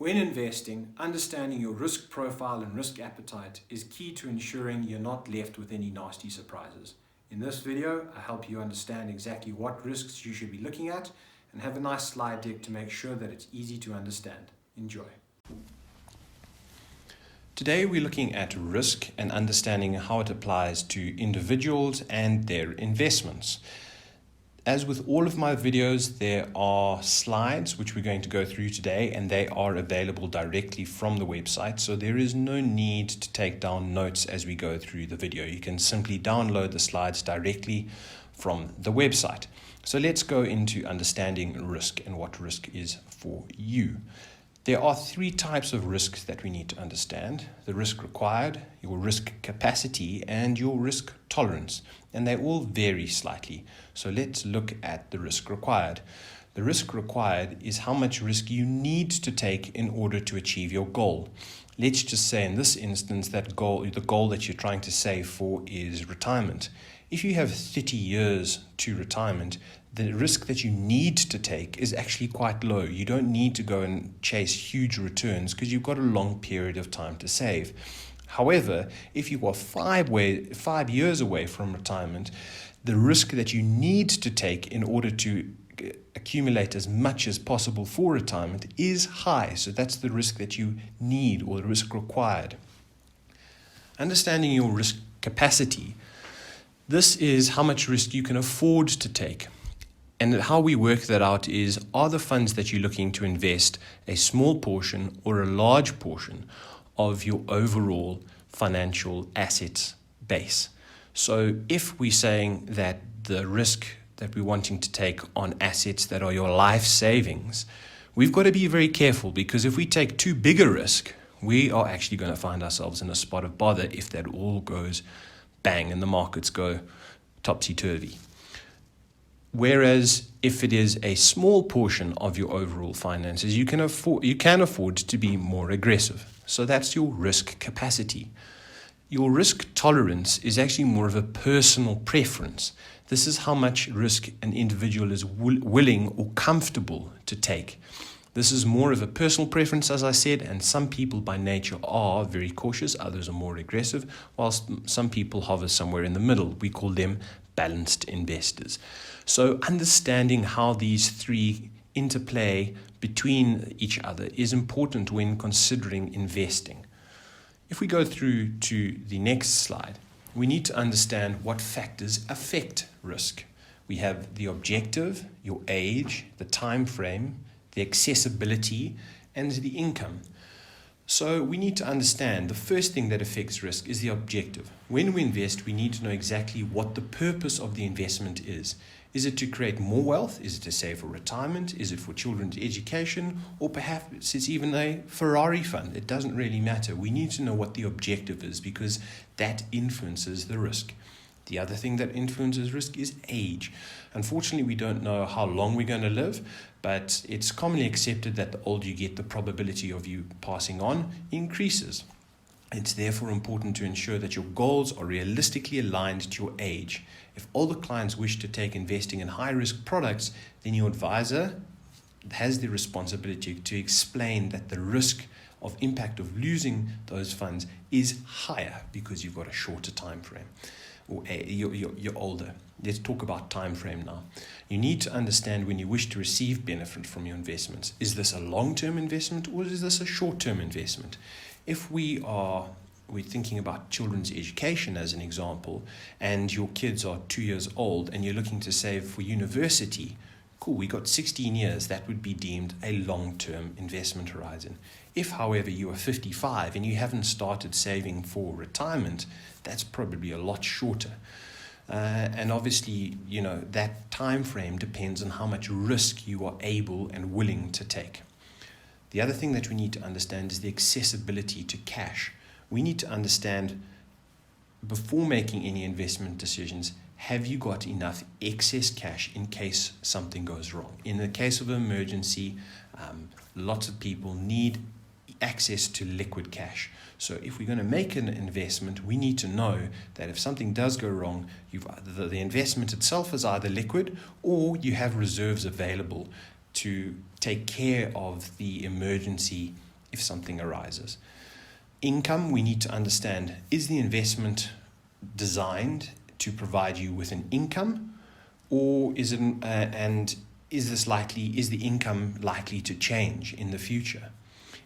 When investing, understanding your risk profile and risk appetite is key to ensuring you're not left with any nasty surprises. In this video, I help you understand exactly what risks you should be looking at and have a nice slide deck to make sure that it's easy to understand. Enjoy. Today we're looking at risk and understanding how it applies to individuals and their investments. As with all of my videos, there are slides which we're going to go through today, and they are available directly from the website. So there is no need to take down notes as we go through the video. You can simply download the slides directly from the website. So let's go into understanding risk and what risk is for you. There are three types of risks that we need to understand: the risk required, your risk capacity, and your risk tolerance. And they all vary slightly. So let's look at the risk required. The risk required is how much risk you need to take in order to achieve your goal. Let's just say in this instance that the goal that you're trying to save for is retirement. If you have 30 years to retirement, the risk that you need to take is actually quite low. You don't need to go and chase huge returns because you've got a long period of time to save. However, if you are 5 years away from retirement, the risk that you need to take in order to accumulate as much as possible for retirement is high. So that's the risk that you need, or the risk required. Understanding your risk capacity. This is how much risk you can afford to take. And how we work that out is, are the funds that you're looking to invest a small portion or a large portion of your overall financial assets base? So if we're saying that the risk that we're wanting to take on assets that are your life savings, we've got to be very careful, because if we take too big a risk, we are actually going to find ourselves in a spot of bother if that all goes bang and the markets go topsy-turvy. Whereas if it is a small portion of your overall finances, you can afford to be more aggressive. So that's your risk capacity. Your risk tolerance is actually more of a personal preference. This is how much risk an individual is willing or comfortable to take. This is more of a personal preference, as I said, and some people by nature are very cautious, others are more aggressive, whilst some people hover somewhere in the middle. We call them balanced investors. So understanding how these three interplay between each other is important when considering investing. If we go through to the next slide, we need to understand what factors affect risk. We have the objective, your age, the time frame, the accessibility, and the income. So we need to understand the first thing that affects risk is the objective. When we invest, we need to know exactly what the purpose of the investment is. Is it to create more wealth? Is it to save for retirement? Is it for children's education? Or perhaps it's even a Ferrari fund. It doesn't really matter. We need to know what the objective is, because that influences the risk. The other thing that influences risk is age. Unfortunately, we don't know how long we're going to live, but it's commonly accepted that the older you get, the probability of you passing on increases. It's therefore important to ensure that your goals are realistically aligned to your age. If all the clients wish to take investing in high-risk products, then your advisor has the responsibility to explain that the risk of impact of losing those funds is higher because you've got a shorter time frame, or you're older. Let's talk about time frame now. You need to understand when you wish to receive benefit from your investments. Is this a long-term investment, or is this a short-term investment? If we're thinking about children's education as an example, and your kids are 2 years old and you're looking to save for university, cool, we got 16 years, that would be deemed a long-term investment horizon. If, however, you are 55 and you haven't started saving for retirement, that's probably a lot shorter. And obviously, that time frame depends on how much risk you are able and willing to take. The other thing that we need to understand is the accessibility to cash. We need to understand, before making any investment decisions, have you got enough excess cash in case something goes wrong? In the case of an emergency, lots of people need access to liquid cash. So if we're going to make an investment, we need to know that if something does go wrong, the investment itself is either liquid, or you have reserves available to take care of the emergency if something arises. Income, we need to understand, is the investment designed to provide you with an income, or is it, and is the income likely to change in the future?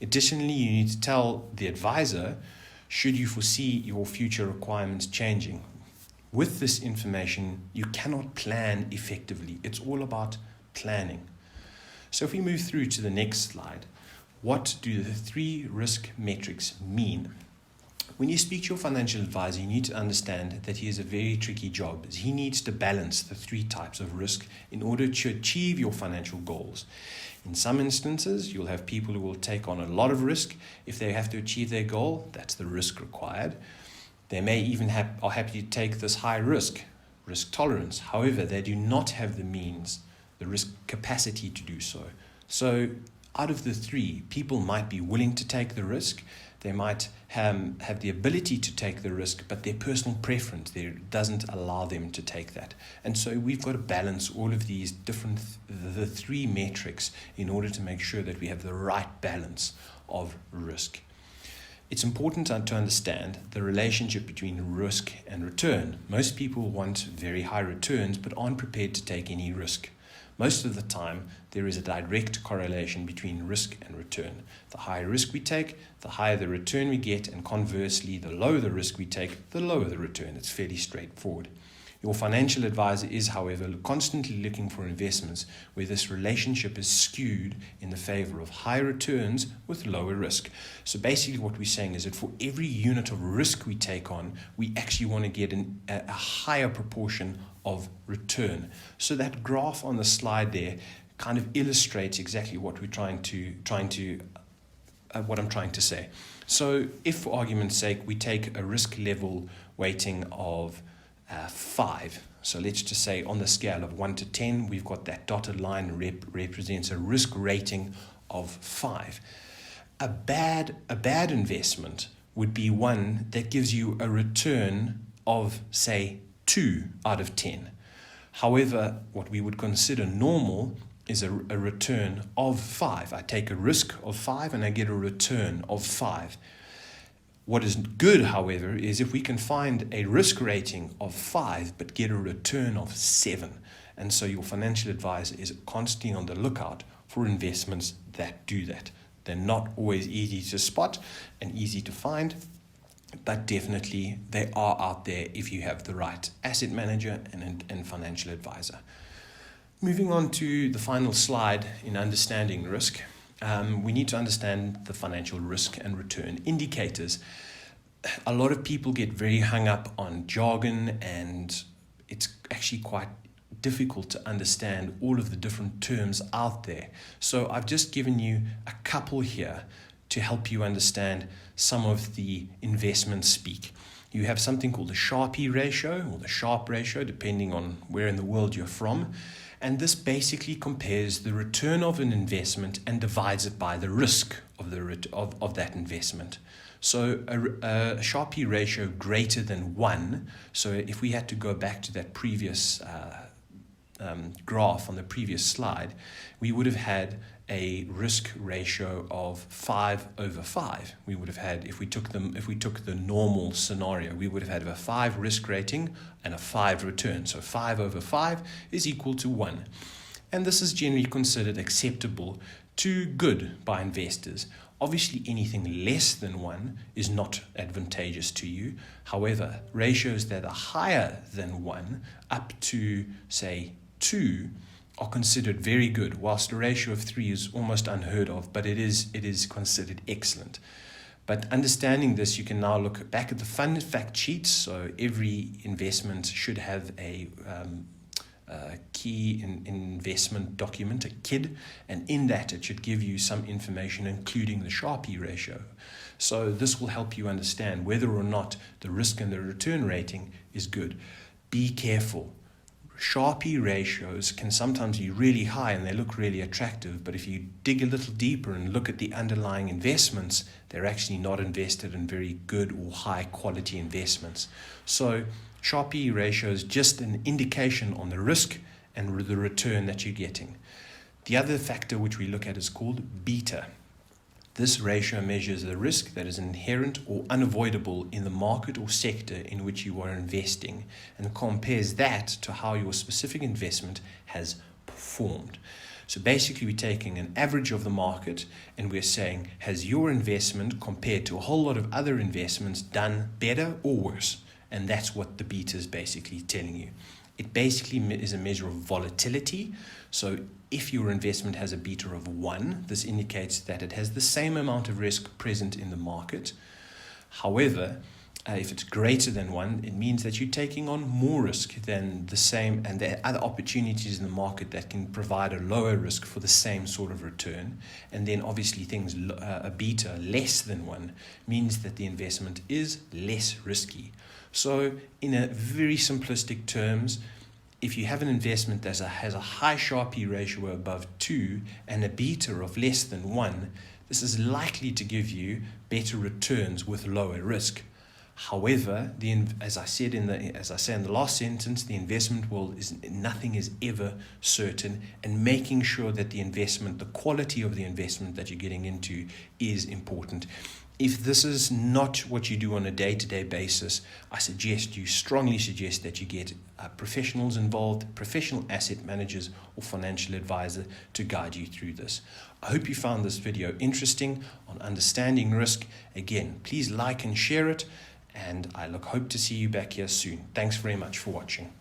Additionally, you need to tell the advisor, should you foresee your future requirements changing? With this information, you cannot plan effectively. It's all about planning. So if we move through to the next slide, what do the 3 risk metrics mean? When you speak to your financial advisor, you need to understand that he has a very tricky job, as he needs to balance the 3 types of risk in order to achieve your financial goals. In some instances, you'll have people who will take on a lot of risk. If they have to achieve their goal, that's the risk required. They may even are happy to take this high risk tolerance. However, they do not have the means, the risk capacity to do so. So out of the 3, people might be willing to take the risk. They might have the ability to take the risk, but their personal preference there doesn't allow them to take that. And so we've got to balance all of these the 3 metrics in order to make sure that we have the right balance of risk. It's important to understand the relationship between risk and return. Most people want very high returns, but aren't prepared to take any risk. Most of the time, there is a direct correlation between risk and return. The higher risk we take, the higher the return we get, and conversely, the lower the risk we take, the lower the return. It's fairly straightforward. Your financial advisor is, however, constantly looking for investments where this relationship is skewed in the favor of high returns with lower risk. So basically what we're saying is that for every unit of risk we take on, we actually want to get a higher proportion of return. So that graph on the slide there kind of illustrates exactly what we're what I'm trying to say. So if, for argument's sake, we take a risk level weighting of 5. So let's just say on the scale of 1 to 10, we've got that dotted line represents a risk rating of 5. A bad investment would be one that gives you a return of, say, 2 out of 10. However, what we would consider normal is a return of 5. I take a risk of 5 and I get a return of 5. What is good, however, is if we can find a risk rating of 5 but get a return of 7. And so your financial advisor is constantly on the lookout for investments that do that. They're not always easy to spot and easy to find, but definitely they are out there if you have the right asset manager and financial advisor. Moving on to the final slide in understanding risk. We need to understand the financial risk and return indicators. A lot of people get very hung up on jargon, and it's actually quite difficult to understand all of the different terms out there. So I've just given you a couple here to help you understand some of the investment speak. You have something called the Sharpe ratio or the Sharpe ratio, depending on where in the world you're from. And this basically compares the return of an investment and divides it by the risk of that investment. So a Sharpe ratio greater than 1. So if we had to go back to that previous graph on the previous slide, we would have had a risk ratio of 5/5. We would have had, if we took the normal scenario, we would have had a 5 risk rating and a 5 return. So 5/5 is equal to 1. And this is generally considered acceptable to good by investors. Obviously, anything less than 1 is not advantageous to you. However, ratios that are higher than 1, up to, say, 2, are considered very good, whilst a ratio of 3 is almost unheard of, but it is considered excellent. But understanding this, you can now look back at the fund fact sheets. So every investment should have a key investment document, a KID, and in that it should give you some information, including the Sharpe ratio. So this will help you understand whether or not the risk and the return rating is good. Be careful. Sharpe ratios can sometimes be really high and they look really attractive, but if you dig a little deeper and look at the underlying investments, they're actually not invested in very good or high quality investments. So Sharpe ratio is just an indication on the risk and the return that you're getting. The other factor which we look at is called beta. This ratio measures the risk that is inherent or unavoidable in the market or sector in which you are investing and compares that to how your specific investment has performed. So basically, we're taking an average of the market and we're saying, has your investment compared to a whole lot of other investments done better or worse? And that's what the beta is basically telling you. It basically is a measure of volatility. So if your investment has a beta of 1, this indicates that it has the same amount of risk present in the market. However, if it's greater than 1, it means that you're taking on more risk than the same, and there are other opportunities in the market that can provide a lower risk for the same sort of return. And then obviously a beta less than 1 means that the investment is less risky. So in a very simplistic terms, if you have an investment that has a high Sharpe ratio above 2 and a beta of less than 1, this is likely to give you better returns with lower risk. However, as I say in the last sentence, the investment world nothing is ever certain, and making sure that the quality of the investment that you're getting into is important. If this is not what you do on a day-to-day basis, I strongly suggest that you get professionals involved, professional asset managers or financial advisor to guide you through this. I hope you found this video interesting on understanding risk. Again, please like and share it, and I hope to see you back here soon. Thanks very much for watching.